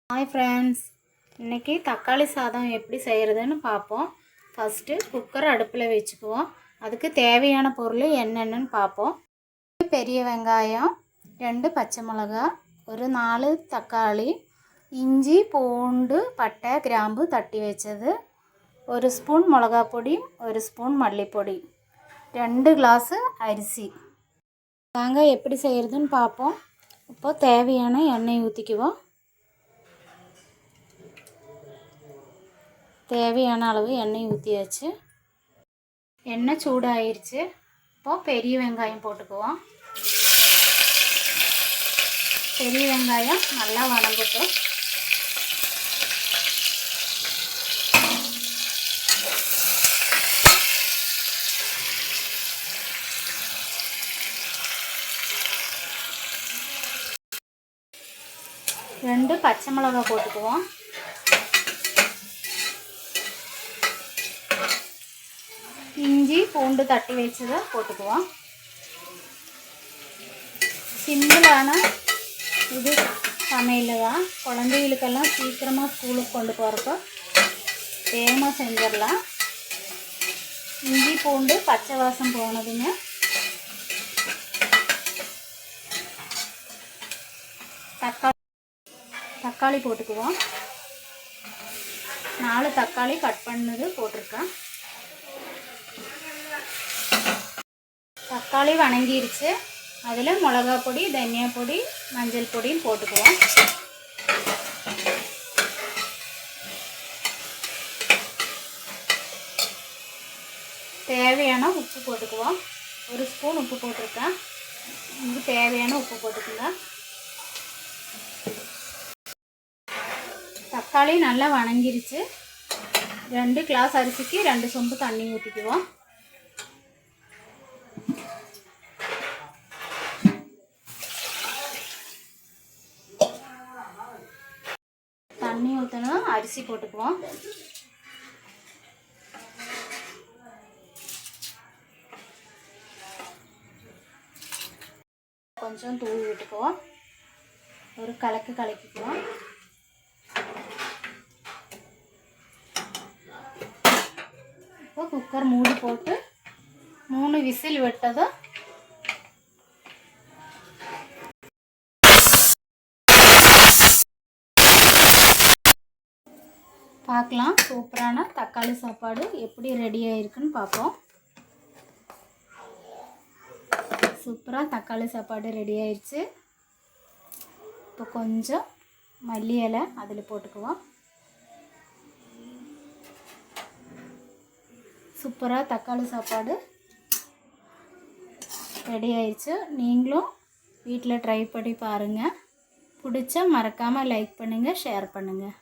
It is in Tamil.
हाय फ्रेंड्स इनकी तक्काली सादम एप्पडी सेय्यरदुन्नु पाप्पोम। First cooker अडुप्पुल वेच्चुक्कुवोम। अदुक्कु தேவையான பொருள் என்னென்னன்னு பாப்போம்। பெரிய வெங்காயம், 2 பச்சை மிளகாய், ஒரு 4 தக்காளி, இஞ்சி, பூண்டு, பட்டை, கிராம்பு தட்டி வச்சது, ஒரு ஸ்பூன் மிளகாய் பொடி, ஒரு ஸ்பூன் மல்லிப்பொடி, 2 கிளாஸ் அரிசி। வாங்க எப்படி செய்யறதுன்னு பாப்போம்। இப்போ தேவையான எண்ணெய் ஊத்திக்குவோம்। தேவையான அளவு எண்ணெய் ஊற்றியாச்சு। எண்ணெய் சூடாயிருச்சு। இப்போ பெரிய வெங்காயம் போட்டுக்குவோம்। பெரிய வெங்காயம் நல்லா வதங்கட்டும்। ரெண்டு பச்சை மிளகாய் போட்டுக்குவோம்। இஞ்சி பூண்டு தட்டி வச்சதை போட்டுக்குவோம்। சிம்பிளான இது சமையல் தான், குழந்தைகளுக்கெல்லாம் சீக்கிரமாக ஸ்கூலுக்கு கொண்டு போகிறப்போ வேகமாக செஞ்சிடலாம்। இஞ்சி பூண்டு பச்சை வாசம் போனதுங்க தக்காளி போட்டுக்குவோம்। 4 தக்காளி கட் பண்ணது போட்டிருக்கேன்। தக்காளி வணங்கிருச்சு। அதில் மிளகாய் பொடி, தனியா பொடி, மஞ்சள் பொடியும் போட்டுக்குவோம்। தேவையான உப்பு போட்டுக்குவோம்। ஒரு ஸ்பூன் உப்பு போட்டிருக்கேன்। உங்களுக்கு தேவையான உப்பு போட்டுக்குங்க। தக்காளி நல்லா வணங்கிருச்சு। 2 கிளாஸ் அரிசிக்கு 2 சொம்பு தண்ணி ஊற்றிக்குவோம்। தண்ணி ஊற்றணும், அரிசி போட்டுக்குவோம்। கொஞ்சம் தூவி விட்டுக்குவோம்। ஒரு கலக்கிக்குவோம்। இப்போ குக்கர் மூடி போட்டு 3 விசில் விட்டதும் பார்க்கலாம்। சூப்பரான தக்காளி சாப்பாடு எப்படி ரெடி ஆயிருக்குன்னு பார்ப்போம்। சூப்பராக தக்காளி சாப்பாடு ரெடி ஆயிடுச்சு। இப்போ கொஞ்சம் மல்லி இலை அதில் போட்டுக்குவோம்। சூப்பராக தக்காளி சாப்பாடு ரெடி ஆயிடுச்சு। நீங்களும் வீட்டில் ட்ரை பண்ணி பாருங்கள்। பிடிச்சா மறக்காமல் லைக் பண்ணுங்கள், ஷேர் பண்ணுங்கள்।